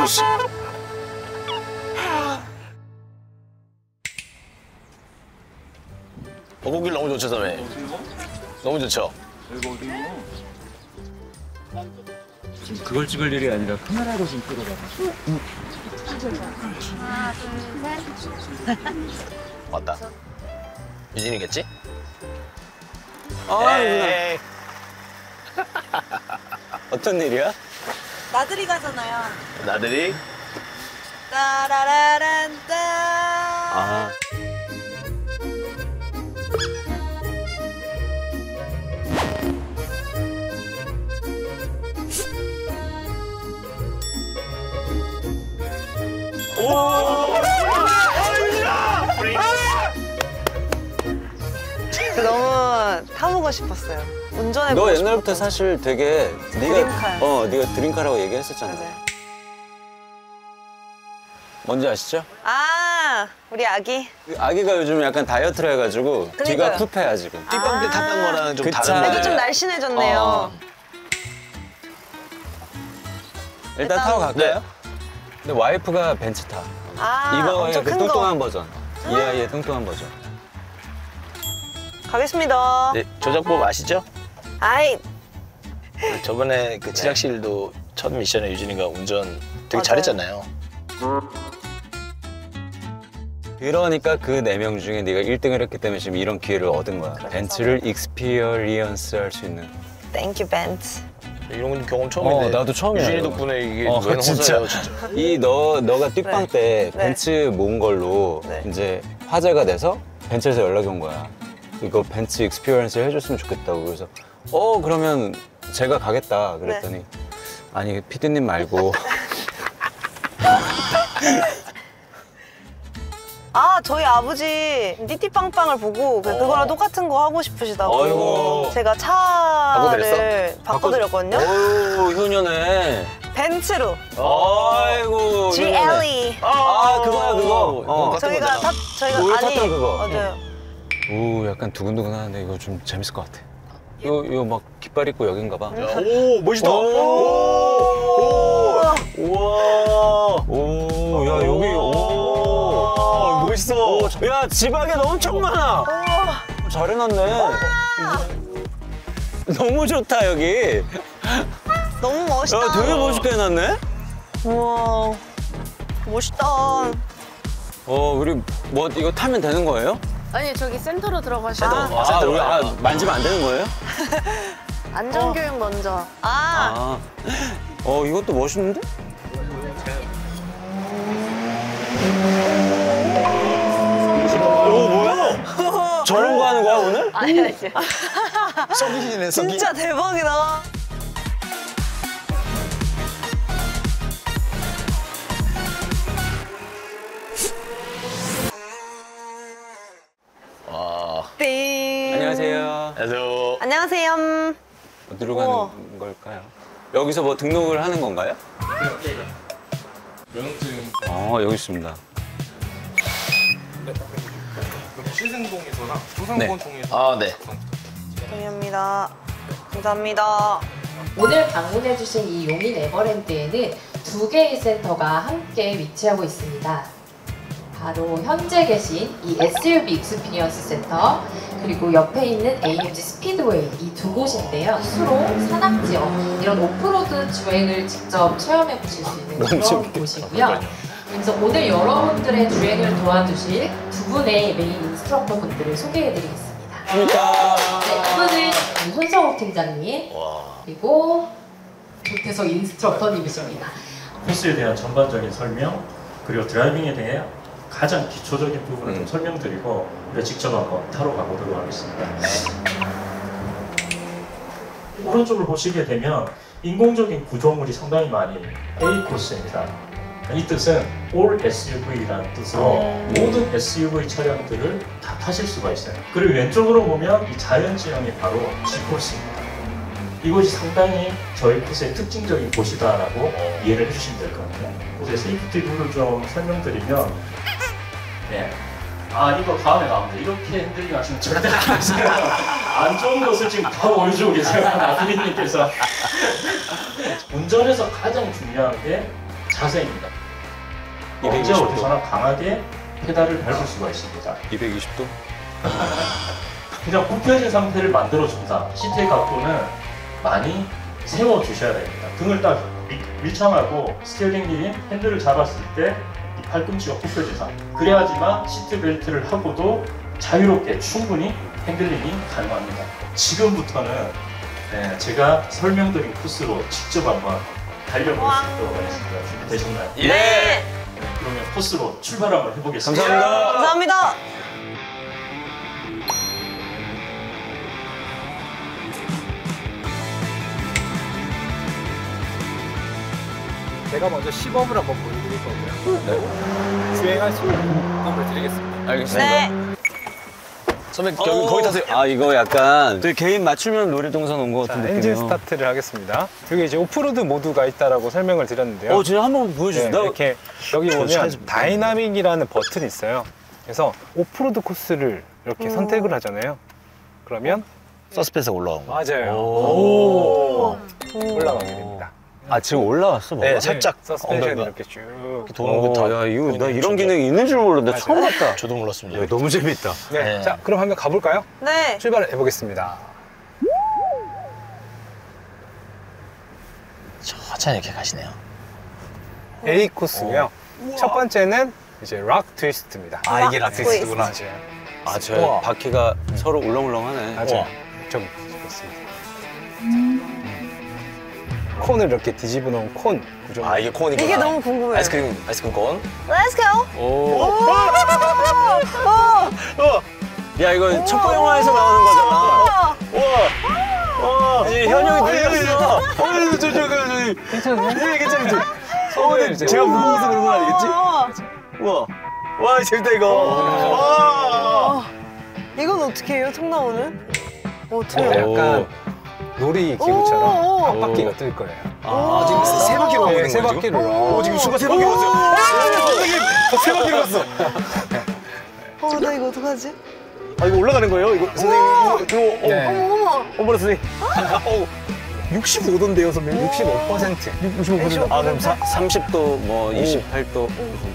씨. 거북길 너무 좋죠, 선배. 너무 좋죠. 지금 그걸 찍을 일이 아니라 카메라로 좀 찍어봐. 하나, 둘, 셋. 왔다. 유진이겠지? 에이. 어떤 일이야? 나들이 가잖아요. 나들이? 따라라란따. 아. 너무 타보고 싶었어요. 운전해 너 보고 옛날부터 싶었던. 사실 되게 드림카. 네가 드림카라고 얘기했었잖아. 맞아요. 뭔지 아시죠? 아, 우리 아기. 아기가 요즘 약간 다이어트를 해가지고 뒤가 그러니까요. 쿠페야 지금. 띠빵 때 탔던 거랑 좀 그 다른 차. 그래도 거예요. 좀 날씬해졌네요. 어. 일단 타고 갈까요? 근데 와이프가 벤츠 타. 아, 이거의 엄청 그 큰 뚱뚱한 거. 버전. 이 아이의 뚱뚱한 버전. 가겠습니다. 네, 조작법 아시죠? 아이, 저번에 그 제작실도 첫 미션에 유진이가 운전 되게 맞아요. 잘했잖아요. 그러니까 그 4명 중에 네가 1등을 했기 때문에 지금 이런 기회를 얻은 거야. 벤츠를 익스피리언스 할 수 있는. 땡큐 벤츠. 이런 경험 처음인데. 나도 처음이야. 유진이 이거. 덕분에 이게 어, 웬 진짜. 호사예요, 진짜. 너가 띠빵 네. 때 네. 벤츠 모은 걸로 네. 이제 화제가 돼서 벤츠에서 연락이 온 거야. 이거 벤츠 익스피리언스 해줬으면 좋겠다고. 그래서 그러면 제가 가겠다 그랬더니 아니 피디님 말고 아, 저희 아버지 띠띠빵빵을 보고 그거랑 똑같은 거 하고 싶으시다고. 아이고. 제가 차를 바꿔드렸거든요. 어유 효녀네. 벤츠로. 아이고. GLE. 그거야 그거. 같은 저희가 거잖아. 저희가 우리 탔던 그거. 맞아요. 오 약간 두근두근하는데 이거 좀 재밌을 것 같아. 이거 막 깃발 있고 여긴가 봐. 오, 멋있다. 오. 우와. 오, 야 여기 멋있어. 야 지방에 엄청 많아. 잘 해놨네. 너무 좋다 여기. 너무 멋있다. 야 되게 멋있게 해놨네. 우와, 멋있다. 우리 뭐 이거 타면 되는 거예요? 아니 저기 센터로 들어가셔서 우리 만지면 안 되는 거예요? 안전교육 먼저. 이것도 멋있는데? 오 뭐야? 저런 거 하는 거야 오늘? 아니 썩이시네, 썩이. 진짜 대박이다. 와. 띵. 안녕하세요. 안녕하세요. 안녕하세요. 어디로 우와. 가는 걸까요? 여기서 뭐 등록을 하는 건가요? 면허증 여기 있습니다. 시승봉에서랑 조상권 통해서 아, 네. 동의합니다. 감사합니다. 오늘 방문해주신 이 용인 에버랜드에는 2개의 센터가 함께 위치하고 있습니다. 바로 현재 계신 이 SUV 익스피리언스 센터 그리고 옆에 있는 AMG 스피드웨이 이 두 곳인데요. 수로, 산악지역 이런 오프로드 주행을 직접 체험해 보실 수 있는 그런 곳이고요. 그래서 오늘 여러분들의 주행을 도와주실 두 분의 메인 인스트럭터 분들을 소개해 드리겠습니다. 그러니까 네, 이분은 손성욱 팀장님 그리고 조태석 인스트럭터님이십니다. 코스에 대한 전반적인 설명 그리고 드라이빙에 대해 가장 기초적인 부분을 좀 설명드리고 우리가 직접 한번 타러 가보도록 하겠습니다. 오른쪽을 보시게 되면 인공적인 구조물이 상당히 많이 A 코스입니다. 이 뜻은 All SUV라는 뜻으로 모든 SUV 차량들을 다 타실 수가 있어요. 그리고 왼쪽으로 보면 이 자연지형이 바로 G 코스입니다. 이곳이 상당히 저희 코스의 특징적인 곳이다라고 이해를 해주시면 될 것 같아요. 이제 세이프티 룰을 좀 설명드리면 네. 이거 다음에 나옵니다. 이렇게 흔들리게 하시면 절대 안 되세요. 안 좋은 것을 지금 다 보여주고 계세요. 나들이님께서. 운전에서 가장 중요한 게 자세입니다. 언제 220도. 어디서나 강하게 페달을 밟을 수가 있습니다. 220도? 그냥 굽혀진 상태를 만들어준다. 시트의 각도는 많이 세워주셔야 됩니다. 등을 딱 밀착하고 스티어링 휠 핸들을 잡았을 때 이 팔꿈치가 굽혀진 상태. 그래야지만 시트 벨트를 하고도 자유롭게 충분히 핸들링이 가능합니다. 지금부터는 제가 설명드린 코스로 직접 한번 달려볼 수 있도록 하겠습니다. 준비되셨나요? 네. 그러면 코스로 출발 한번 해보겠습니다. 감사합니다. 감사합니다. 제가 먼저 시범을 한번 보여드릴 거고요. 주행하시고 시범을 드리겠습니다. 알겠습니다. 네. 선배님 거기 타세요. 아, 이거 약간 되게 개인 맞춤형 놀이동산 온 것 자, 같은 느낌이에요. 엔진 스타트를 하겠습니다. 여기 이제 오프로드 모드가 있다라고 설명을 드렸는데요. 진짜 한번 네, 보여주세요. 이렇게 여기 보면 차에서 다이나믹이라는 버튼이 있어요. 그래서 오프로드 코스를 이렇게 선택을 하잖아요. 그러면 서스펜스가 올라온 거. 맞아요. 오. 올라가게 됩니다. 아, 지금 올라왔어? 뭐가? 네, 살짝 서스펜션이 엉덩이가 이렇게 쭉 도는 거 다. 야, 이거 나 이런 기능이 있는 줄 몰랐는데 맞아요. 처음 봤다. 저도 몰랐습니다. 야, 너무 재밌다. 네. 네. 자, 그럼 한번 가볼까요? 네. 출발해 보겠습니다. 천천히 이렇게 가시네요. A 코스고요. 첫 번째는 이제 락 트위스트입니다. 아, 이게 락 라티스구나. 맞아요. 아, 저 우와. 바퀴가 서로 울렁울렁하네. 맞아요. 좀 있습니다. 콘을 이렇게 뒤집어 놓은 콘 구조. 아, 이게 코어니까. 이게 너무 궁금해요. 아이스크림 콘. Let's go. 오. 오. 야, 이거 첩보 영화에서 나오는 거잖아. 오. 이제 현영이 들렸어. 괜찮으세요? 괜찮지? 손을 이제 제가 무거워서 그런 건 아니겠지? 우와. 와, 재밌다, 이거. 와. 이건 어떻게 해요? 통나오는? 어떻게 네, 해요? 약간 놀이 기구처럼 오. 한 바퀴가 뜰 거예요. 아, 지금 세 바퀴로 가고 있는 세 거예요, 바퀴로. 오, 지금 수가 세 바퀴로 갔어요. 세 바퀴로 갔어. 나 이거 어떡하지? 아, 이거 올라가는 거예요? 이거 선생님 이거 네. 어머. 어머나 선생님. 65도인데요, 선생님. 65%. 65%. 아, 그럼 30도, 뭐 28도.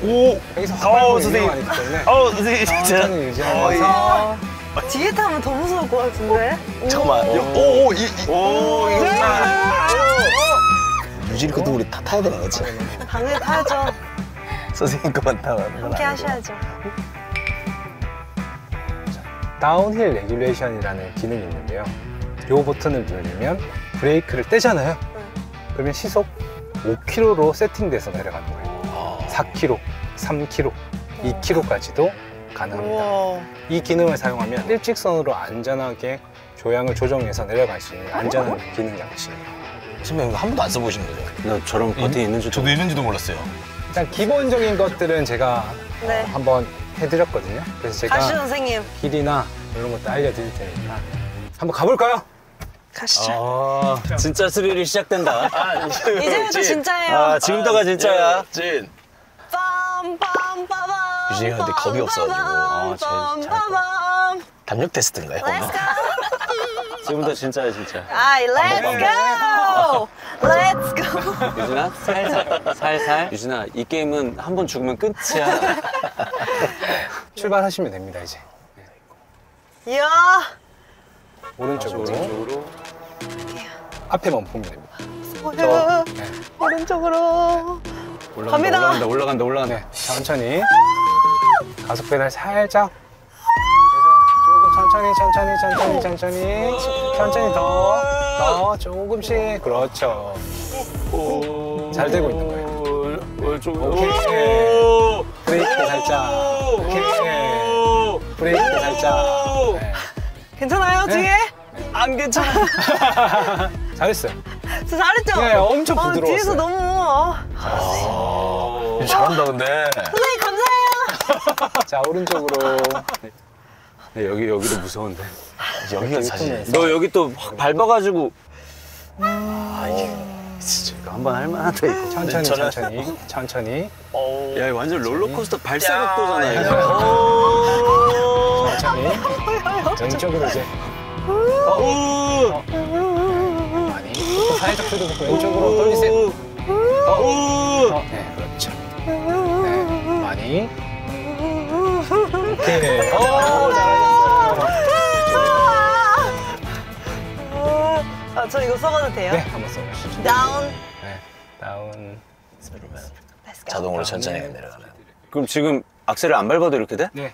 오. 여기서 아우, 화발로 선생님. 유명하기 때문에 선생님 천천히 유지하면서 뒤에 타면 더 무서울 것 같은데? 잠깐만. 오, 이거. 유진이 것도 우리 다 타야 되는 거지? 당연히 타야죠. 선생님 것만 타면. 함께 하셔야죠. 다운힐 레귤레이션이라는 기능이 있는데요. 이 버튼을 누르면 브레이크를 떼잖아요. 그러면 시속 5km로 세팅돼서 내려가는 거예요. 4km, 3km, 2km까지도 가능합니다. 우와. 이 기능을 사용하면 일직선으로 안전하게 조향을 조정해서 내려갈 수 있는 안전한 기능 장치예요. 선배님 이거 한 번도 안 써보신 거죠? 나 저런 버튼이 있는 줄 저도 있는지도 몰랐어요. 일단 기본적인 것들은 제가 네. 한번 해드렸거든요. 그래서 제가 가시죠, 선생님. 길이나 이런 것도 알려드릴 테니까 한번 가볼까요? 가시죠. 아, 진짜 스릴이 시작된다. 이제부터 진짜예요. 아, 지금부터가 진짜야. 진. 빰빰빠밤. 유진이가 근데 겁이 없어가지고. 아, 제일 잘할 빰빰빰. 담력 테스트인가요? Let's go. 지금부터 진짜야, 진짜. 아이, let's go. Let's go. 유진아, 살살, 살살. 유진아, 이 게임은 한 번 죽으면 끝이야. 출발하시면 됩니다, 이제. 이야. 오른쪽으로. 앞에만 보면 됩니다. 보여. 오른쪽으로. 갑니다. 올라간다. 네, 천천히. 가속 페달 살짝. 그래서 조금 천천히 더 조금씩. 그렇죠. 잘 되고 있는 거예요. 오케이. 브레이크 살짝. 오케이. 브레이크 살짝. 네. 괜찮아요, 뒤에? 안 괜찮아. 잘했어요. 저 잘했죠? 네, 엄청 부드러웠어요. 뒤에서 너무. 잘한다 근데. 선생님, 감사해요. 자, 오른쪽으로. 네, 여기도 무서운데. 여기가 사실. 너 여기 또 확 밟아가지고. 이게 진짜 이거 한번 할만하다 이거. 천천히. 야, 이거 완전 롤러코스터 발사 각도잖아 이거. 천천히. 왼쪽으로 이제. 많이. 살짝 들어놓고 왼쪽으로 돌리세요. 네, 네, 많이. 오케이. 잘하셨어요. 아, 저 이거 써봐도 돼요? 네, 한번 써보시죠. 다운. 네, 다운. Let's go. 자동으로 천천히 내려가는. 그럼 지금 악셀을 안 밟아도 이렇게 돼? 네,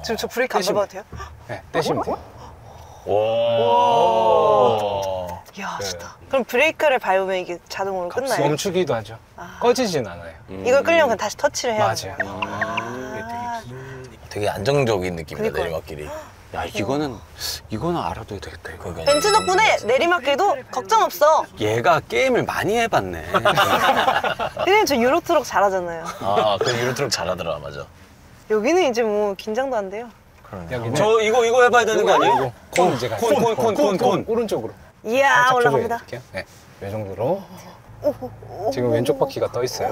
지금 저 브레이크 안 밟아도 돼요? 네, 떼시면 돼요. 오. 이야, 좋다. 그럼 브레이크를 밟으면 이게 자동으로 끝나요? 멈추기도 하죠. 꺼지진 않아요. 이걸 끌려면 그냥 다시 터치를 해야 돼요. 맞아요. 되게 안정적인 느낌이다, 그러니까요. 내리막길이. 야, 이거는 알아둬야 되겠다, 이거. 벤츠 덕분에 내리막길도 걱정 없어. 얘가 게임을 많이 해봤네. 피디님 저 유로트럭 잘하잖아요. 아, 그 유로트럭 잘하더라, 맞아. 여기는 이제 뭐 긴장도 안 돼요. 여기는 저 이거 해봐야 되는 거 아니에요? 콘 이제 가요. 콘. 오른쪽으로. 이야, 살짝 올라갑니다. 조절해드릴게요. 네, 이 정도로. 지금 왼쪽 바퀴가 떠 있어요.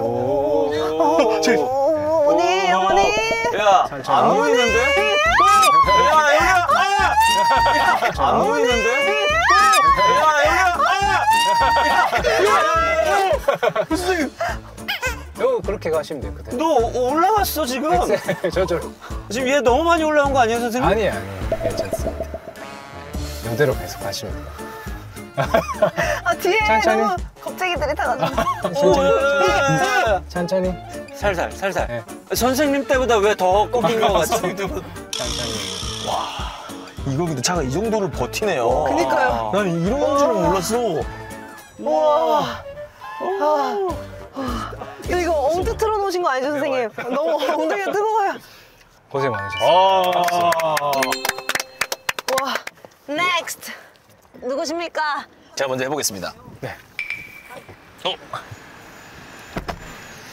어머니, 어머니. 야, 천천히. 안 보이는데? 야, 여기야! 안 보이는데? 요 그렇게 가시면 되거든요. 너 올라갔어, 지금? 저절로. 지금 얘 너무 많이 올라온 거 아니에요, 선생님? 아니에요. 괜찮습니다. 네, 이대로 계속 가시면 돼요. 아, 뒤에 천천히. 너무 겁쟁이 들이타가지고. 천천히. 살살. 네. 선생님 때보다 왜 더 꺾인 거 같지? 천천히. 이거 근데 차가 이 정도를 버티네요. 그니까요. 난 이런 줄은 몰랐어. 우와. 이거 엉뚱 틀어놓으신 거 아니죠, 선생님? 너무 엉덩이가 뜨거워요. 고생 많으셨어요. 와. Next. 누구십니까? 제가 먼저 해보겠습니다. 네.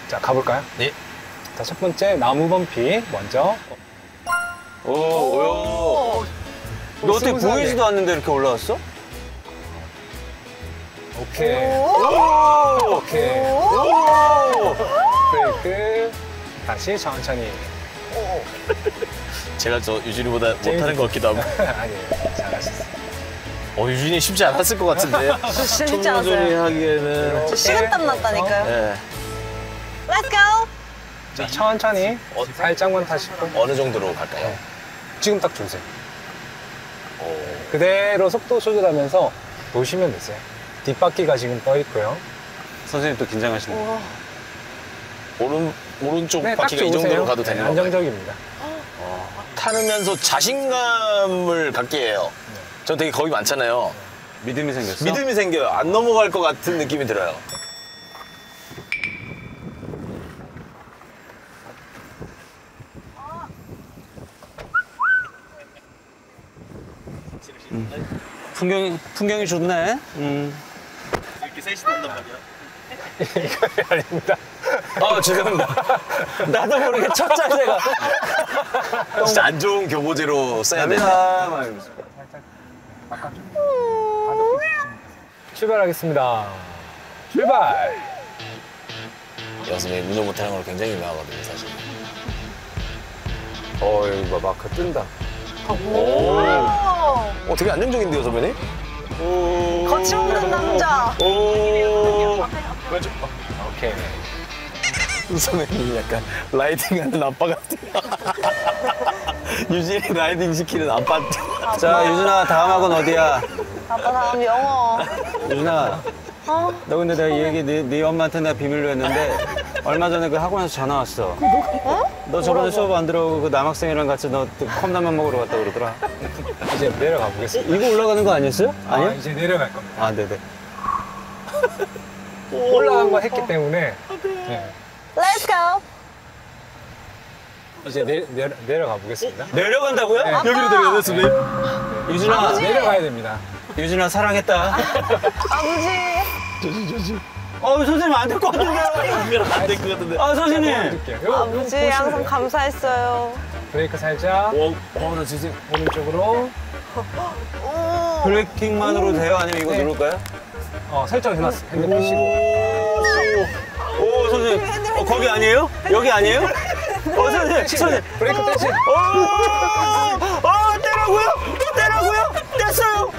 자, 가볼까요? 네. 자, 첫 번째 나무 범피 먼저. 너 어떻게 스무스하게. 보이지도 않는데 이렇게 올라왔어? 오케이. 오케이. 브레이크. 다시 천천히. 제가 저 유진이보다 못하는 것 같기도 하고. 아니에요. 잘하셨어요. 유진이 쉽지 않았을 것 같은데. 저 진짜 쉽지 조절이 않았어요. 하기에는. 저 식은땀 났다니까요. 네. Let's go. 자, 천천히. 살짝만 타시고. 어느 정도로 갈까요? 지금 딱 주세요. 그대로 속도 조절하면서 놓으시면 되세요. 뒷바퀴가 지금 떠 있고요. 선생님 또 긴장하시네. 오른쪽 네, 딱 바퀴가 이 좋으세요. 정도로 가도 되는 네, 건가요? 안정적입니다. 타면서 자신감을 갖게 해요. 전 되게 겁이 많잖아요. 믿음이 생겼어? 믿음이 생겨요. 안 넘어갈 것 같은 느낌이 들어요. 풍경이 좋네. 이렇게 셋이 탄단 말이야. 이거 아닙니다. 죄송합니다. 나도 모르게 첫 자세가. 진짜 안 좋은 교보제로 써야 돼. 출발하겠습니다. 출발! 여성이 운전 못하는 걸 굉장히 유명하거든요, 사실. 여기 봐, 마크 뜬다. 되게 안정적인데요, 선배님? 거침없는 남자. 오케이. 선배님이 약간 라이딩하는 아빠 같아요. 유진이 라이딩 시키는 아빠. 자, 유준아, 다음 학원 어디야? 아빠 다음 영어. 유준아, 너 근데 내가 이 얘기 네 엄마한테 내가 비밀로 했는데 얼마 전에 그 학원에서 전화 왔어. 너 저번에 수업 안 들어오고 그 남학생이랑 같이 너 컵라면 먹으러 갔다 그러더라. 이제 내려가 보겠습니다. 이거 올라가는 거 아니었어요? 아니요? 이제 내려갈 겁니다. 아, 네네. 올라간 거 했기 때문에 네. Let's go. 이제 내려가 보겠습니다. 내려간다고요? 네. 여기로 내려가요, 선배님? 유준아, 내려가야 됩니다. 유준아 사랑했다. 아버지. 선생님 안 될 것 같은데요? 안될 것 같은데. 선생님. 드릴게요. 아버지 항상 감사했어요. 브레이크 살짝 나 진짜. 오른쪽으로 브레이킹만으로 돼요? 아니면 이거 네. 누를까요? 설정 해놨어요. 핸들 피시고. 오, 선생님. 거기 아니에요? 여기 아니에요? 선생님. 브레이크 떼시. 떼라고요? 떼라고요? 뗐어요.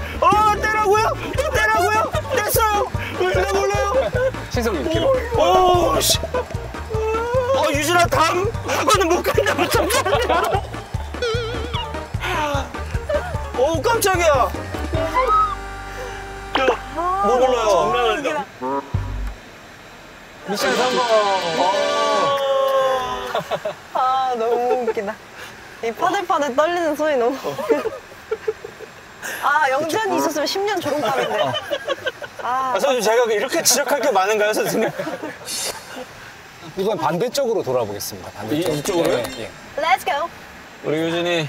떼라고요? 뗐어요. 왜 몰라요? 시속 6km. 오, 씨. 나 다음 거는 못 간다고 잠깐만요. 오 깜짝이야. 뭐 불러요? 장난 아니다. 미션 성공. 아 너무 웃기다. 이 파들파들 떨리는 소리 너무. 아 영전이 있었으면 10년 졸업감인데. 아 선생님 제가 이렇게 지적할 게 많은가요, 선생님? 이건 반대쪽으로 돌아보겠습니다. 반대쪽. 이쪽으로요? 예. Let's go. 우리 유진이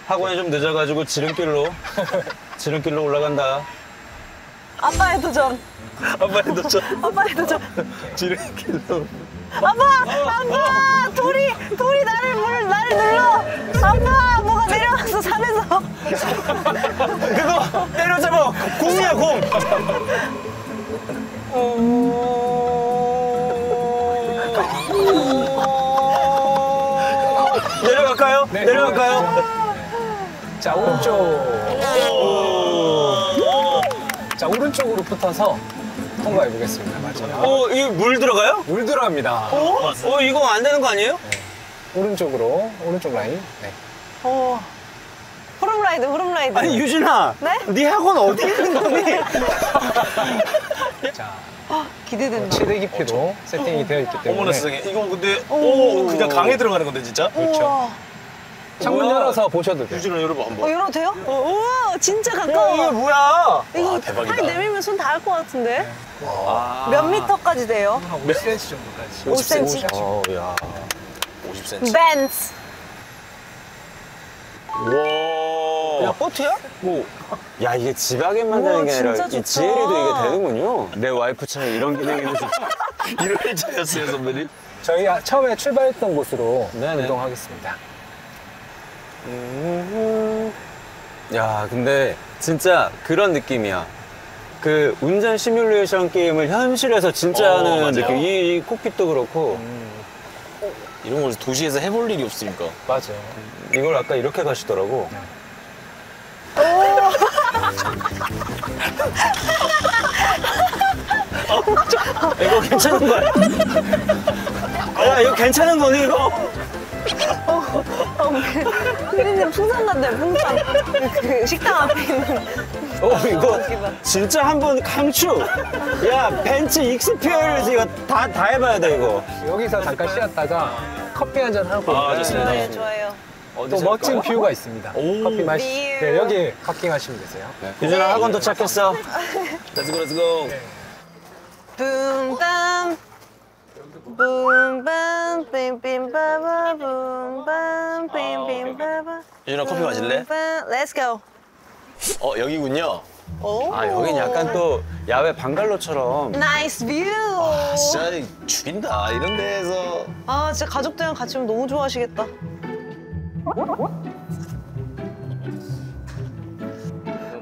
학원에 좀 늦어가지고 지름길로 올라간다. 아빠의 도전. 아빠의 도전. 아빠의 도전. 지름길로. 아빠 돌이 나를 눌러. 아빠 뭐가 내려왔어 산에서. 그거 때려잡아. 공이야 공. 내려갈까요? 네. 내려갈까요? 자, 오른쪽. 자, 오른쪽으로 붙어서 통과해 보겠습니다. 마지막. 이거 물 들어가요? 물 들어갑니다. 이거 안 되는 거 아니에요? 오른쪽으로, 오른쪽 라인. 네. 후룸라이드. 아니 유진아. 네? 네 학원 어디 있는 거니? 자, 기대된다. 최대 깊이도 세팅이 되어 있기 때문에. 어머나 세상에. 이거 근데 그냥 강에 들어가는 건데 진짜? 그렇죠. 창문 뭐야? 열어서 보셔도 돼요. 유진아 열어봐 한번. 열어도 돼요? 우와 진짜 이게 가까워. 뭐야? 이거 와, 대박이다. 팔 내밀면 손 닿을 것 같은데? 몇 미터까지 돼요? 한 5cm 정도까지. 5cm. 야. 50cm. 벤츠. 와. 야, 보트야? 뭐. 야, 이게 지박에만 되는 게 아니라 진짜 이 좋다. 지혜리도 이게 되는군요. 내 와이프 차에 이런 기능이 있는 줄. 이런 차였어요 선배님? 저희 처음에 출발했던 곳으로 네네. 이동하겠습니다. 야, 근데 진짜 그런 느낌이야. 그 운전 시뮬레이션 게임을 현실에서 진짜 하는 맞아요. 느낌. 이 콕핏도 그렇고. 이런 걸 도시에서 해볼 일이 없으니까. 맞아요. 이걸 아까 이렇게 가시더라고. 이거 괜찮은 거야? 야, 이거 괜찮은 거니, 이거? 피디님 풍선 같네 풍선. 그 식당 앞에 있는. 이거 진짜 한번 강추. 야, 벤츠 익스피어리스 이거 다 해봐야 돼, 이거. 여기서 잠깐 쉬었다가 커피 한잔 하고 아, 좋습니다. 네 좋아요. 또 멋진 뷰가 있습니다. 커피 마시. 뷰. 네, 여기 파킹하시면 되세요. 유진아, 학원 도착했어. 렛츠고 렛츠고. 붐밤 붐밤 빔빔바바 붐밤 빔빔바바. 유진아 커피 마실래? Let's go. 여기군요. 오. 아, 여긴 약간 또 야외 방갈로처럼. 나이스 뷰. 진짜 죽인다 이런 데에서. 아 진짜 가족들이랑 같이 오면 너무 좋아하시겠다.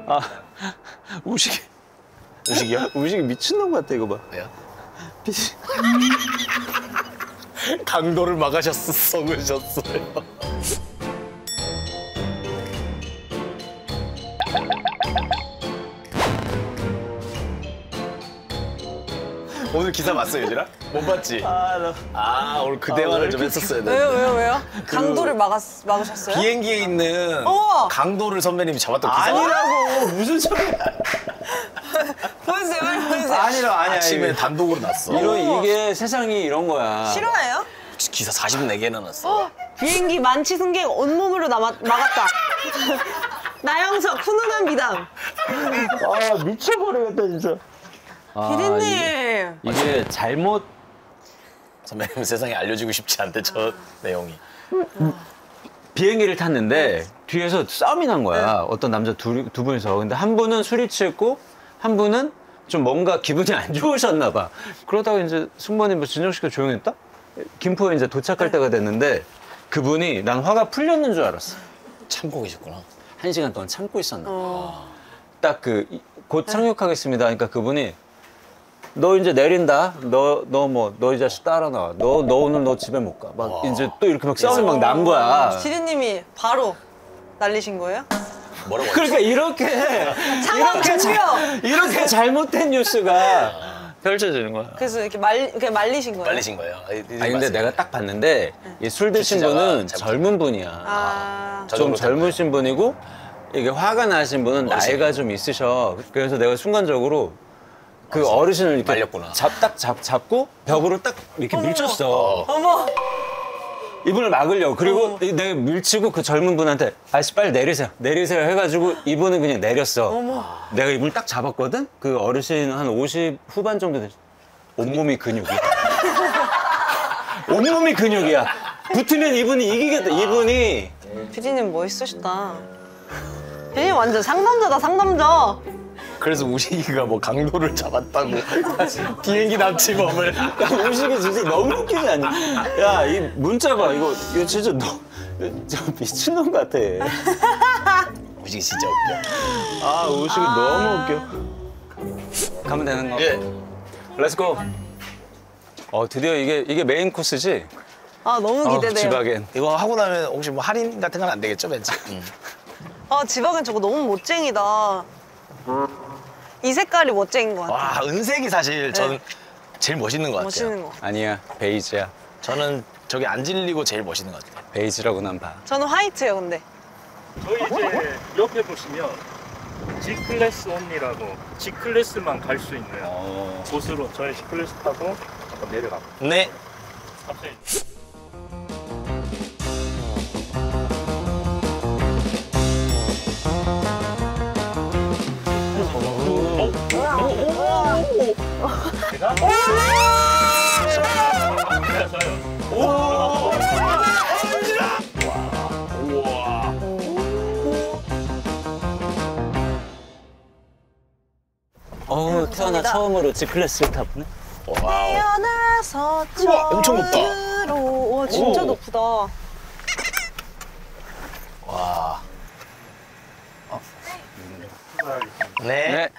아, 우식이야? 우식이 미친놈 같아, 이거 봐. 뭐야? 강도를 썩으셨어요. 오늘 기사 봤어요, 유진아? 못 봤지? 오늘 그 대화를 좀 했었어야 돼. 왜요? 강도를 막으셨어요? 비행기에 있는 우와. 강도를 선배님이 잡았던 기사. 아니라고, 무슨 소리야. 보여주세요, 빨리 보여주세요. 아니야. 아침에 단독으로 났어. 이게 세상이 이런 거야. 실화예요? 기사 44개나 났어. 비행기 만취 승객 온몸으로 막았다. 나영석 훈훈한 미담. 아, 미쳐버리겠다, 진짜. 피디님. 이게 잘못 선배님 세상에 알려주고 싶지 않대, 저 내용이. 비행기를 탔는데 뒤에서 싸움이 난 거야. 어떤 남자 두 분이서. 근데 한 분은 술이 취했고 한 분은 좀 뭔가 기분이 안 좋으셨나 봐. 그러다가 이제 승무원이 뭐 진정시켜 조용했다? 김포에 이제 도착할 때가 됐는데 그분이 난 화가 풀렸는 줄 알았어. 참고 계셨구나. 1시간 동안 참고 있었나 봐. 딱 곧 착륙하겠습니다. 그러니까 그분이 너 이제 내린다. 너 이 자식 따라 나와. 너 오늘 너 집에 못 가. 막 이제 또 이렇게 막 싸움이 막 난 거야. 피디님이 바로 날리신 거예요? 뭐라고 그러니까 이렇게 상황 준비요. 이렇게 잘못된 뉴스가 펼쳐지는 거야. 그래서 이렇게 그냥 말리신 거예요? 말리신 거예요. 아니 근데 내가 딱 봤는데 이 술 드신 분은 젊은 분이야. 아. 좀 젊으신 분이고 이게 화가 나신 분은 나이가 좀 있으셔. 그래서 내가 순간적으로 그 어르신을 이렇게 말렸구나. 잡고 벽으로 딱 이렇게 밀쳤어. 어머. 이분을 막으려고. 그리고 내가 밀치고 그 젊은 분한테 아저씨 빨리 내리세요. 내리세요 해가지고 이분은 그냥 내렸어. 내가 이분을 딱 잡았거든? 그 어르신 한 50 후반 정도 됐어. 온몸이 근육이야. 온몸이 근육이야. 붙으면 이분이 이기겠다. 이분이. 피디님 멋있으시다. 피디님 완전 상남자다, 상남자. 그래서 우식이가 뭐 강도를 잡았다고 비행기 납치범을. 음식이 진짜 너무 웃기지 않냐? 야, 이 문자 봐. 이거 진짜 저 미친놈 같아. 우식이 진짜 웃겨. 아, 음식이 너무 웃겨. 가면 되는 거? 예. 렛츠고. 드디어 이게 메인 코스지? 아, 너무 기대돼요. 지바겐. 이거 하고 나면 혹시 뭐 할인 같은 건 안 되겠죠, 왠지? 아, 지박은 저거 너무 멋쟁이다. 이 색깔이 멋쟁인 것 같아. 와, 은색이 사실 전 제일 멋있는 것 같아요. 멋있는 거. 아니야, 베이지야. 저는 저게 안 질리고 제일 멋있는 것 같아요. 베이지라고 난 봐. 저는 화이트예요, 근데. 저희 이제 옆에 보시면 G클래스 온리라고 G클래스만 갈 수 있는 곳으로 저희 G클래스 타고 한번 내려가고. 네. 갑자기 제가 태어나 처음으로 G클래스를 타보네. 와우. 태어나서 우와, 엄청 높다. 처음으로. 와, 진짜 높다. 와. 네.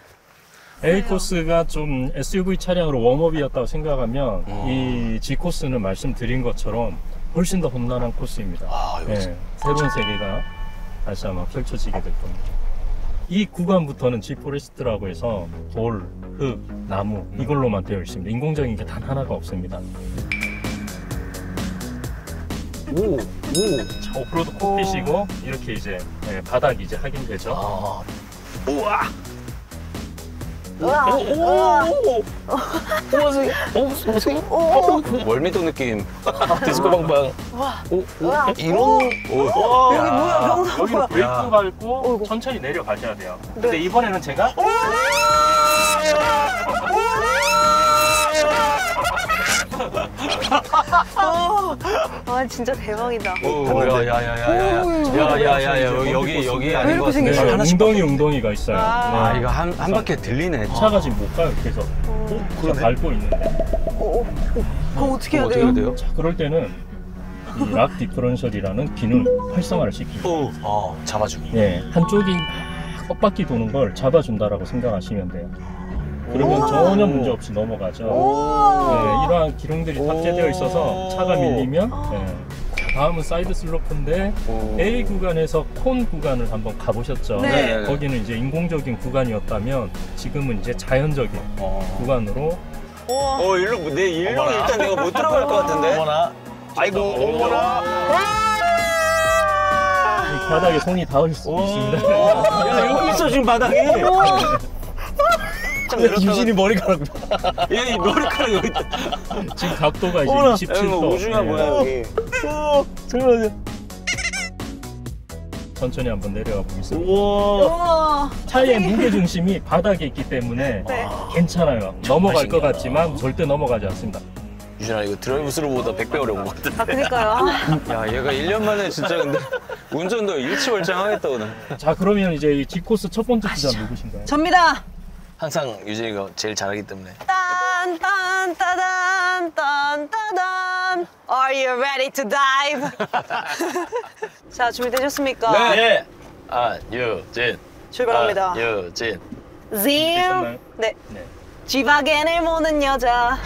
A 코스가 좀 SUV 차량으로 웜업이었다고 생각하면 이 G 코스는 말씀드린 것처럼 훨씬 더 험난한 코스입니다. 아, 이거 네, 새로운 세계가 다시 한번 펼쳐지게 될 겁니다. 이 구간부터는 G 포레스트라고 해서 돌, 흙, 나무 이걸로만 되어 있습니다. 인공적인 게 단 하나가 없습니다. 자, 오프로드 콕핏이고 이렇게 이제 바닥이 이제 확인되죠. 아. 우와. 월미도 느낌. 디스코 방방. 이런. 여기 뭐야, 명사 여기는 뭐야. 브레이크 밟고 천천히 내려가셔야 돼요. 근데 이번에는 제가 아, 진짜 대박이다. 야야야야야야야야야 여기 아닌 것 같은데. 웅덩이가 있어요. 아 네. 이거 한 바퀴 들리네. 차가 지금 못 가요. 계속 제가 밟고 있는데. 그럼 어떻게 해야 어떻게 돼요? 해야 돼요? 자, 그럴 때는 이 락 디퍼런셜이라는 기능 활성화를 시킵니다. 잡아주기. 네, 한쪽이 막 엇바퀴 도는 걸 잡아준다라고 생각하시면 돼요. 그러면 전혀 문제 없이 넘어가죠. 네, 이러한 기능들이 탑재되어 있어서 차가 밀리면 다음은 사이드 슬로프인데 A 구간에서 콘 구간을 한번 가보셨죠? 네. 거기는 이제 인공적인 구간이었다면 지금은 이제 자연적인 구간으로 일로 내 일로 일단 내가 못 들어갈 것 같은데. 어머나. 아이고, 어머나. 이 바닥에 손이 닿을 수 있습니다. 야 여기 있어 지금 바닥에. 유진이 머리카락. 야이 머리카락 여기 있다. 지금 각도가 이제 27도. 우중아 뭐야 여기. 잠깐만요. 천천히 한번 내려가 보겠습니다. 우와. 차의 무게 중심이 바닥에 있기 때문에 괜찮아요. 넘어갈 것 신기하다. 같지만 절대 넘어가지 않습니다. 유진아, 이거 드라이브 스루보다 100배 어려운 것 같은데. 아, 그니까요. 야 얘가 1년 만에 진짜 근데 운전도 일치월장하겠다 오늘. 자, 그러면 이제 이 G코스 첫 번째 주자 누구신가요? 접니다. 항상 유진이가 제일 잘하기 때문에. 딴딴따단. Are you ready to dive? 자, 준비되셨습니까? 네. 유진. 출발합니다. 유진. 짐. 되셨나요? 네. 네. 지바겐을 모는 여자.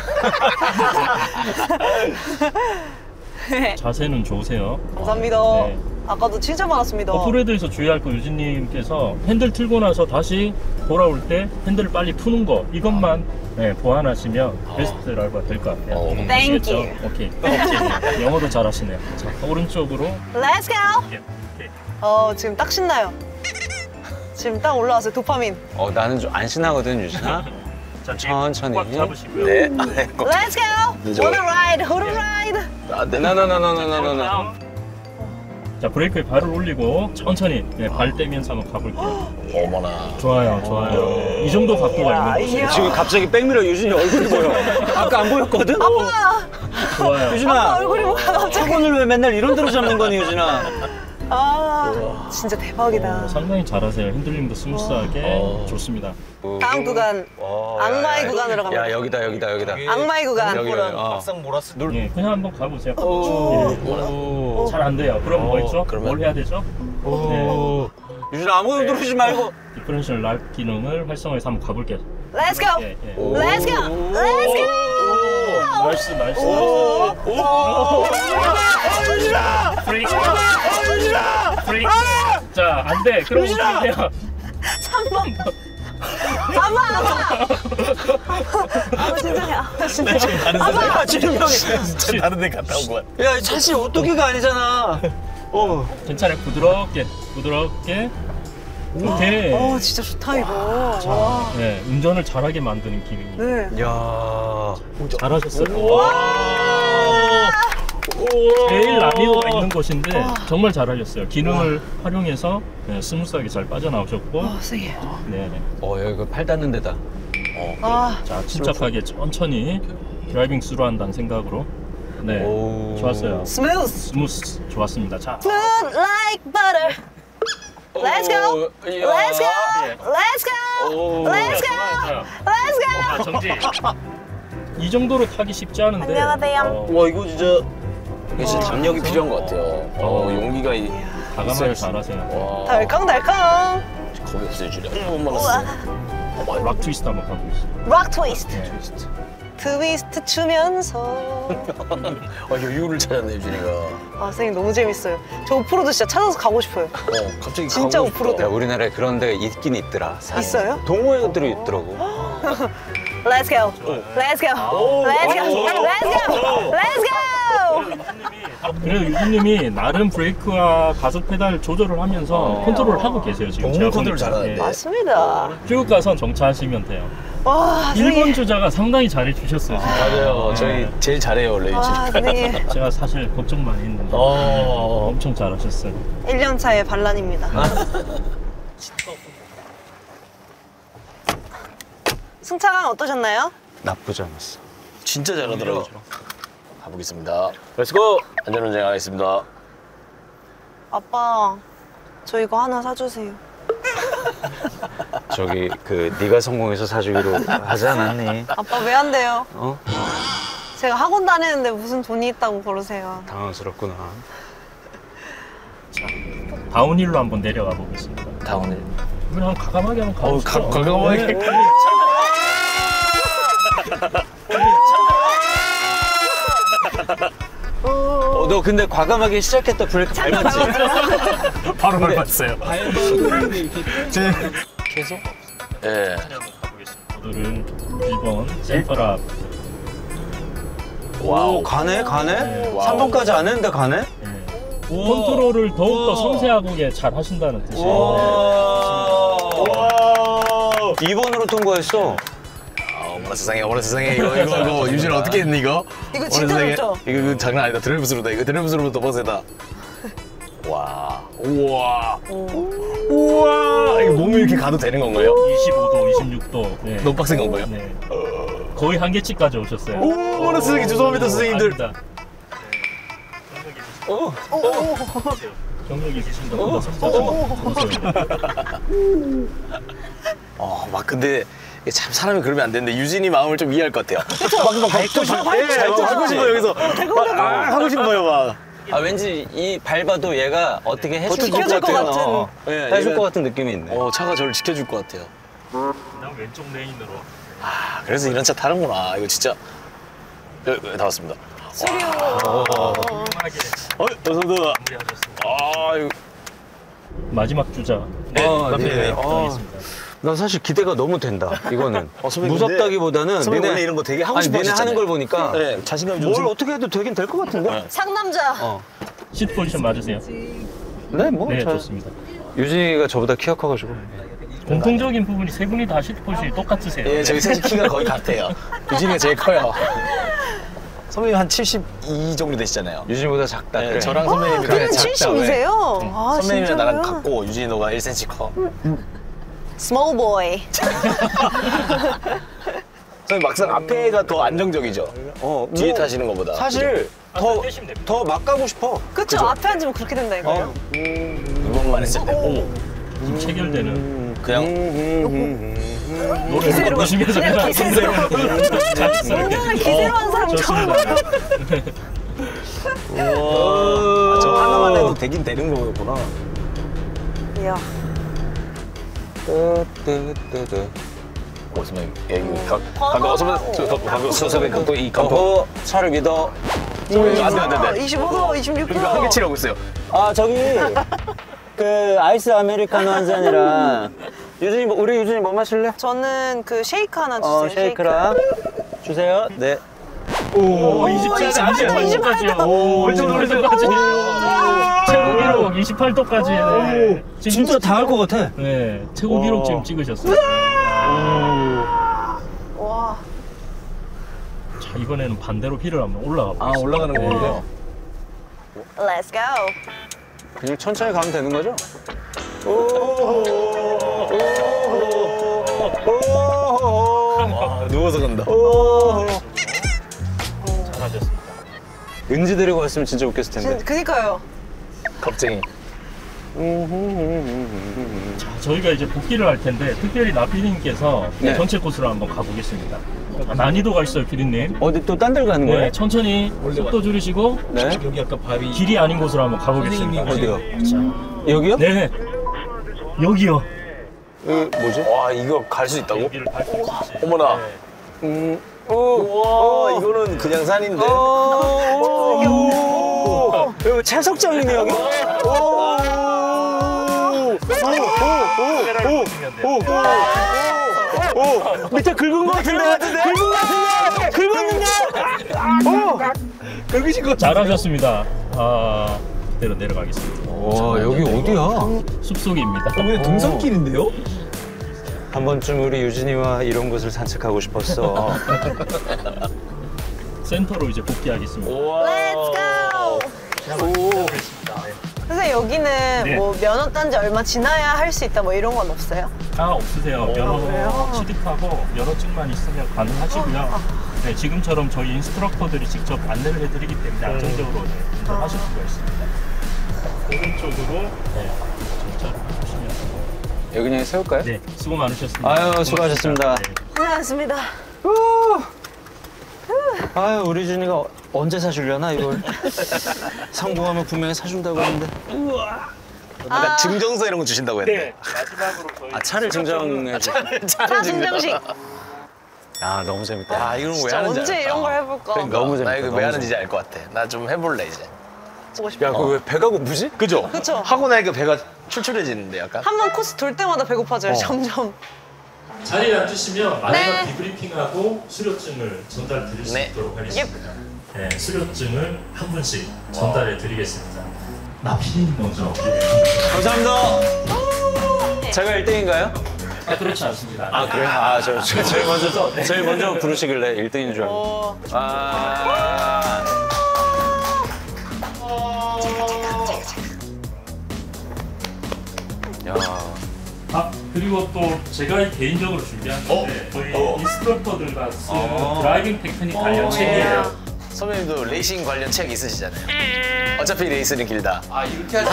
자세는 좋으세요. 감사합니다. 네. 아까도 진짜 많았습니다. 오프로드에서 주의할 거 유진님께서 핸들 틀고 나서 다시 돌아올 때 핸들을 빨리 푸는 거 이것만 네, 보완하시면 베스트라고 될 것 같아요. Thank 아시겠죠? you. 오케이. 영어도 잘하시네요. 자, 오른쪽으로. Let's go! 예, 오케이. 지금 딱 신나요. 지금 딱 올라왔어요, 도파민. 나는 좀 안 신나거든, 유진아. 자, 뒤에 천천히. 꽉 잡으시고요. 네. Let's go! Wanna ride, wanna ride! 네. 나나나나나나나. 자, 브레이크에 발을 올리고 천천히 네, 발 떼면서 한번 가볼게요. 어머나. 좋아요, 좋아요. 이 정도 각도가 있는 거죠. 지금 갑자기 백미러 유진이 얼굴이 보여. 아까 안 보였거든? 아빠! 좋아요. 유진아, 얼굴이 뭐야, 갑자기. 학원을 왜 맨날 이런 데로 잡는 거니, 유진아? 진짜 대박이다. 상당히 잘하세요. 흔들림도 스무스하게 좋습니다. 다음 구간, 악마의 구간으로 갑니다. 야, 여기다. 악마의 구간. 여기. 예, 그냥 한번 가보세요. 잘 안 돼요. 그럼 뭐 있죠? 뭘 해야 되죠? 네. 유진아, 아무것도 누르지 말고. 디퍼런셜 락 기능을 활성화해서 한번 가볼게요. Let's go! 예, 예. Let's go! Let's go! 나이스, 나이스. 프릭. 프릭. 자, 안 돼. 그럼 어떻게 해요? 아빠! 지금 형이 진짜 다른 데 갔다 온 거야. 야, 사실 어떻게가 아니잖아. 괜찮아요. 부드럽게. 오케이. 진짜 좋다, 이거. 와. 네, 운전을 잘하게 만드는 기능이. 네. 야. 잘하셨어요. 제일 난이도가 있는 곳인데 정말 잘하셨어요. 기능을 활용해서 네, 스무스하게 잘 빠져나오셨고. 세게. 네. 여기 팔 닿는 데다. 자, 침착하게 천천히 드라이빙 스루한다는 생각으로. 네, 좋았어요. 스무스. 스무스 좋았습니다. 자, Smooth like butter. Let's go! Let's go! Let's go! Let's go! Let's go! 자, 정지. 이 정도로 타기 쉽지 않은데. 안녕하세요. 와 이거 진짜 이게 진짜 담력이 필요한 것 같아요. 용기가 과감하게 잘하세요. 와 달캉달캉. 겁이 없어요 줄이야. 엄마나. 락 트위스트 한번 가보겠습니다. 락 트위스트. 네. 트위스트 추면서. 여유를 찾았네 유진이가. 선생님 너무 재밌어요. 저 오프로드 진짜 찾아서 가고 싶어요. 갑자기 진짜 가고 싶다. 오프로드. 야, 우리나라에 그런 데가 있긴 있더라. 있어요? 동호회들이 있더라고. Let's go. Let's go. Let's go. Let's go. Let's go. 그래도 유진님이 나름 브레이크와 가속 페달 조절을 하면서 컨트롤을 하고 계세요 지금. 너무 제가 컨트롤 보니까. 잘하는데. 맞습니다. 쭉 가서 정차하시면 돼요. 와, 1번 선생님. 주자가 상당히 잘해주셨어요. 진짜. 맞아요. 네. 저희 제일 잘해요 원래 유진. 선생님. 제가 사실 걱정 많이 했는데 엄청 잘하셨어요. 1년 차의 반란입니다. 승차감 어떠셨나요? 나쁘지 않았어. 진짜 잘하더라고요. 가보겠습니다. 렛츠고! 안전운전 하겠습니다. 아빠, 저 이거 하나 사주세요. 저기 네가 성공해서 사주기로 하지 않았니? 아빠 왜 안 돼요? 제가 학원 다니는데 무슨 돈이 있다고 그러세요. 당황스럽구나. 다운힐로 한번 내려가 보겠습니다. 다운힐. 그냥 과감하게 한번 가보시죠. 과감하게. 네. 너 근데 과감하게 시작했다 브레이크 밟았지? 바로 밟았어요. 계속? 예. 오늘은 1번 센터랍. 와우, 가네? 와우. 3번까지 안 했는데 가네? 컨트롤을 더욱더 섬세하게 잘 하신다는 뜻이에요. 2번으로 통과했어. 어머나 세상에 이거 유진 어떻게 했니 이거? 이거 진짜 어머나 세상에. 좋죠? 이거 장난 아니다. 드래프스루다. 이거 드래프스루도 버세다. 와. 우와. 우와. 이거 몸이 이렇게 가도 되는 건가요? 25도, 26도. 네. 너무 빡센 건가요? 네. 거의 한계치까지 오셨어요. 어머나 세상에 죄송합니다 선생님들. 아닙니다. 경력이 있으신 분보다 섬세하시면 막 근데 이게 참 사람이 그러면 안 되는데 유진이 마음을 좀 이해할 것 같아요. 막 밟고 싶어요 여기서. 하고 싶어요 막. 왠지 이 밟아도 얘가 어떻게 해줄 지켜줄 것 같은. 해줄 것 같은 느낌이 있네. 차가 저를 지켜줄 것 같아요. 그냥 왼쪽 레인으로. 그래서 이런 차 타는구나. 이거 진짜. 다 왔습니다. 수리오. 깔끔하게 저도 마무리하셨습니다. 이거 마지막 주자. 네. 난 사실 기대가 너무 된다. 이거는 선배님, 무섭다기보다는 선배님 원래 이런 거 되게 하고 싶어 니네 하는 걸 보니까 네, 자신감이 좀 뭘 어떻게 해도 되긴 될 것 같은데? 상남자. 시트 포지션 맞으세요? 네, 뭐 네, 저 좋습니다. 유진이가 저보다 키가 커가지고. 공통적인 부분이 세 분이 다 시트 포지션이 똑같으세요. 예, 저희 셋이 키가 거의 같아요. 유진이가 제일 커요. 선배님 한 72 정도 되시잖아요. 유진이보다 작다. 네, 그래. 저랑 선배님이 그러면 작다, 왜? 70이세요? 아, 선배님이랑 나랑 진짜요? 같고 유진이 너가 1cm 커. Small boy. 선배님 막상 앞에가 더 안정적이죠. 뒤에 뭐, 타시는 것보다. 사실 더 떼시면 됩니다. 더 막 가고 싶어. 그쵸? 앞에 앉으면 그렇게 된다니까요. 이번만 했을 때. 지금 체결되는 그냥 노래 부르시면서 그냥 기세로. 운전을 기세로 하는 사람 처음 봐요. 저 하나만 해도 되긴 되는 거구나. 이야. 선배님 여기 가까워 선배님 또이 간판. 차를 믿어. 안돼 25도, 26도. 그러니까 한개 치라고 있어요. 아 저기 그 아이스 아메리카노 한 잔이랑 유진이 우리 유진이 뭐 마실래? 저는 그 쉐이크 하나 주세요. 쉐이크랑 주세요. 네. 오, 28도까지요. 오, 노래도까지. 최고 기록 28도까지. 네. 진짜 다 할 것 같아. 네, 최고 기록 지금 찍으셨어요. 와. 자, 이번에는 반대로 휠을 한번 올라가 보겠습니다. 올라가는 거군요. Let's go. 그냥 천천히 가면 되는 거죠? 누워서 간다. 잘하셨습니다. 은지 데리고 왔으면 진짜 웃겼을 텐데. 그니까요. 겁쟁이. 자, 저희가 이제 복귀를 할 텐데 특별히 나피디님께서 네. 전체 코스로 한번 가보겠습니다. 난이도가 있어요, 피디님. 어디 또 딴 데로 가는 거예요? 네, 천천히 속도 줄이시고 네. 여기 아까 바위. 길이 아닌 곳으로 한번 가보겠습니다. 어디요? 자, 여기요? 네, 여기요. 뭐지? 와 이거 갈 수 있다고? 여기를 밟을 수 있지. 어머나. 네. 와 이거는 그냥 산인데. 여기 채석장이네 여기. 밑에 긁은 거 같은데? 긁었는데? 긁으신 거. 잘하셨습니다. 그대로 내려가겠습니다. 와 여기 어디야? 숲속입니다. 그냥 등산길인데요? 한 번쯤 우리 유진이와 이런 곳을 산책하고 싶었어. 센터로 이제 복귀하겠습니다. Let's go. 선생님 여기는 네. 뭐 면허 딴 지 얼마 지나야 할 수 있다 뭐 이런 건 없어요? 없으세요. 면허 취득하고 면허증만 있으면 가능하시고요. 네, 지금처럼 저희 인스트럭터들이 직접 안내를 해드리기 때문에 안정적으로 운전하실 수가 있습니다. 오른쪽으로 정차를 해주시면 여기 그냥 세울까요? 네, 수고 많으셨습니다. 아유, 수고하셨습니다. 고생하셨습니다. 아유 우리 유진이가 언제 사주려나 이걸. 성공하면 분명히 사준다고 했는데. 아까 증정서 이런 거 주신다고 했는데. 네, 마지막으로 저희 차를 증정해 줘. 차 증정식. 아 너무 재밌다. 아 이런 거 왜 진짜 하는지 언제 알겠다. 이런 걸 해볼까? 그러니까 너무 재밌다, 나 이거 너무 왜 하는지 알 것 같아. 나 좀 해볼래 이제. 보고 싶어. 야 그거 왜 배가 고프지? 그죠? 그쵸. 하고 나니까 배가 출출해지는데 약간. 한 번 코스 돌 때마다 배고파져요. 점점. 자리에 앉으시면 마지막 네. 디브리핑하고 수료증을 전달 드릴 수 네. 있도록 하겠습니다. 네, 수료증을 한 분씩 전달해 드리겠습니다. 나피디님 먼저. 감사합니다. 제가 1등인가요? 그렇지 않습니다. 아 그래요? 아 저 제일 먼저 부르시길래 1등인 줄 알고. 그리고 또 제가 개인적으로 준비한 건데 저희 인스트럭터들과 쓰는 드라이빙 테크닉 관련 책이에요. 선배님도 레이싱 관련 책 있으시잖아요. 어차피 레이스는 길다. 이렇게 하지.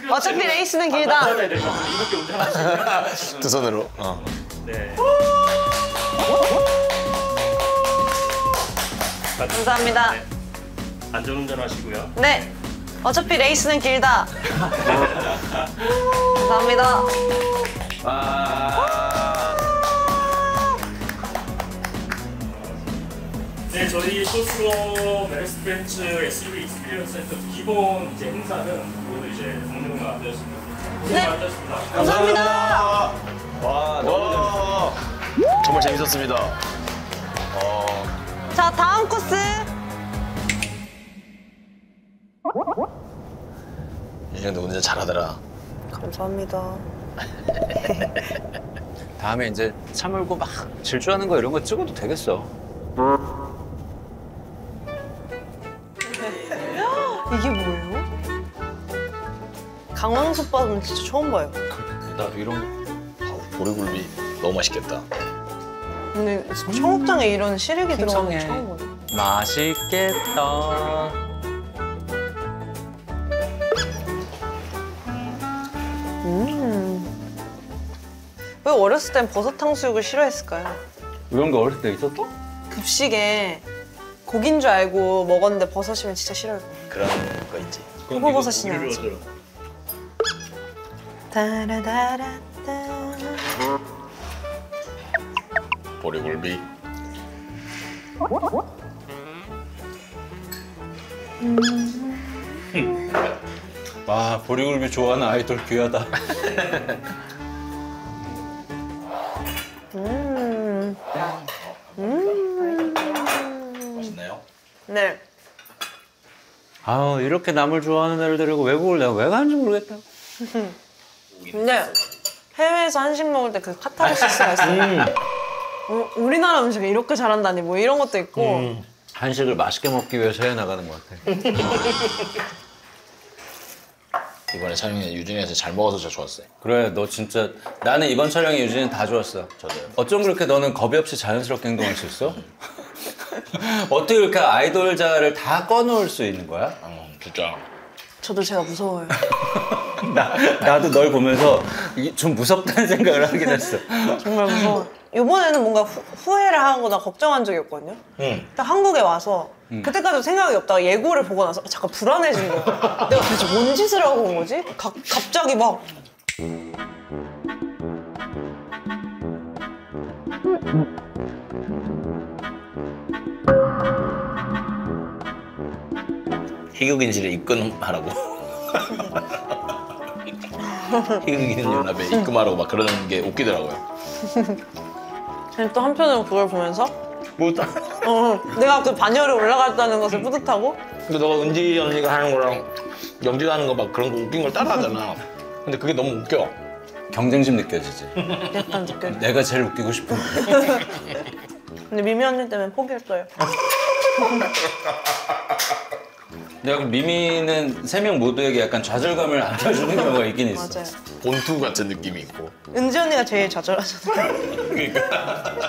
어차피 레이스는 길다. 맞아야 돼요. 이렇게 운전하시면 두 손으로. 네. 감사합니다. 안전운전 하시고요. 네. 어차피 레이스는 길다. 감사합니다. 네, 저희 소스로 메르스 벤츠 SUV 익스피리언스 센터 기본 이제 행사는 모두 이제 종료가 되었습니다. 고생 많으셨습니다. 감사합니다. 와, 정말 재밌었습니다. 자, 다음 코스. 유진이도 운전 잘하더라. 감사합니다. 다음에 이제 차 몰고 막 질주하는 거 이런 거 찍어도 되겠어. 이게 뭐예요? 강황솥밥은 진짜 처음 봐요. 나도 이런 거. 보리굴비 너무 맛있겠다. 근데 청국장에 이런 시래기 들어간 거 풍성해. 처음 보네. 맛있겠다. 왜 어렸을 땐 버섯 탕수육을 싫어했을까요? 이런 거 어릴 때 있었어? 급식에 고긴 줄 알고 먹었는데 버섯이면 진짜 싫어했고. 그런 거 있지. 표고버섯이 나왔지. 따라다라따. 보리굴비. 와, 보리굴비 좋아하는 아이돌 귀하다. 맛있나요? 네. 아우, 이렇게 남을 좋아하는 애를 데리고 외국을 내가 왜 가는지 모르겠다. 근데 해외에서 한식 먹을 때 그 카타르시스가 있어요. 우리나라 음식을 이렇게 잘한다니 뭐 이런 것도 있고. 한식을 맛있게 먹기 위해서 해나가는 것 같아. 이번에 촬영에 유진이한테 잘 먹어서 진짜 좋았어요. 그래, 너 진짜 나는 이번 촬영에 유진이 다 좋았어. 저도요. 어쩜 그렇게 너는 겁이 없이 자연스럽게 행동할 수 있어? 어떻게 이렇게 아이돌자를 다 꺼놓을 수 있는 거야? 진짜. 저도 제가 무서워요. 나도 널 보면서 이게 좀 무섭다는 생각을 하긴 했어. 정말 무서워. 이번에는 뭔가 후회를 하거나 걱정한 적이 없거든요. 딱 한국에 와서 그때까지 생각이 없다가 예고를 보고 나서 잠깐 불안해진 거예요. 내가 도대체 뭔 짓을 하고 온 거지? 갑자기 막 희극인실에 입금하라고. 희극인연합에 입금하라고 막 그러는 게 웃기더라고요. 근데 또 한편으로 그걸 보면서 뭐다? 내가 그 반열에 올라갔다는 것을 뿌듯하고. 근데 너가 은지 언니가 하는 거랑 영지가 하는 거 막 그런 거 웃긴 걸 따라하잖아. 근데 그게 너무 웃겨. 경쟁심 느껴지지? 약간 느껴. 내가 제일 웃기고 싶은 거. 근데 미미 언니 때문에 포기했어요. 내가 미미는 세 명 모두에게 약간 좌절감을 안겨주는 경우가 있긴 있어. 맞아요. 본투 같은 느낌이 있고. 은지 언니가 제일 좌절하잖아요.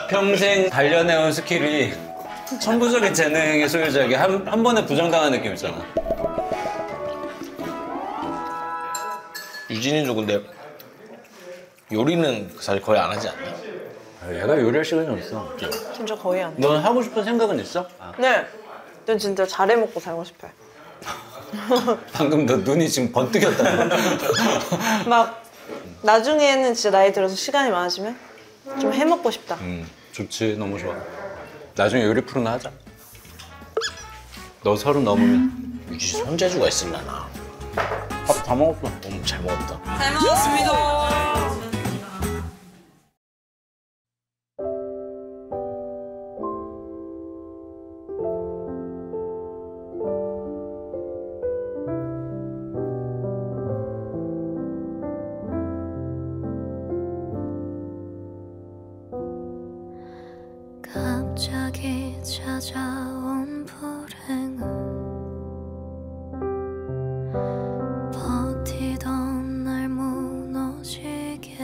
평생 단련해온 스킬이 천부적인 재능의 소유자에게 한 번에 부정당한 느낌 있잖아. 유진이도 근데 요리는 사실 거의 안 하지 않나? 얘가 요리할 시간이 없어. 진짜 거의 안 해. 넌 하고 싶은 생각은 있어? 네. 전 진짜 잘해 먹고 살고 싶어요. 방금 너 눈이 지금 번뜩였다. 막 나중에는 진짜 나이 들어서 시간이 많아지면 좀 해먹고 싶다. 좋지, 너무 좋아. 나중에 요리 프로나 하자. 너 30 넘으면. 유진 손재주가 있을라나. 밥 다 먹었어. 잘 먹었다. 잘 먹었습니다. 갑자기 찾아온 불행은 버티던 날 무너지게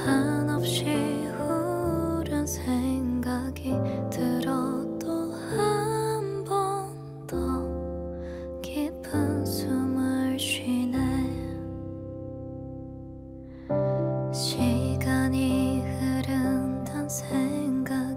한없이 흐른 생각이 들어 또 한 번 더 깊은 숨을 쉬네. 시간이 흐른단 생각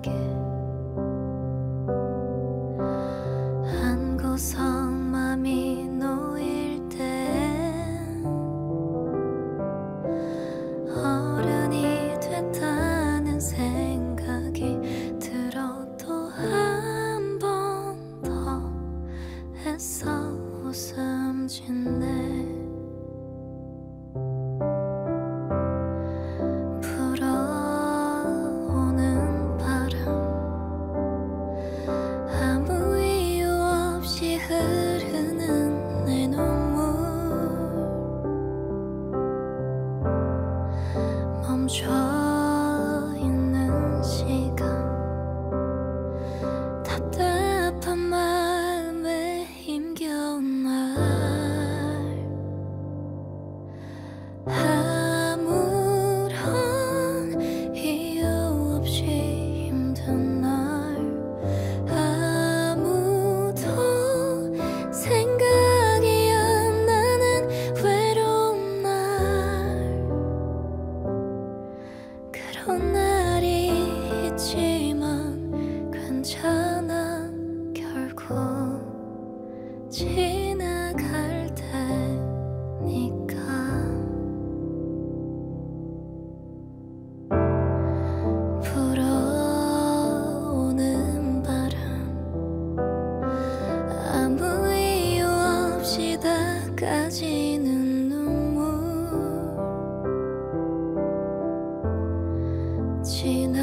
지나가는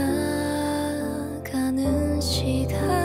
시간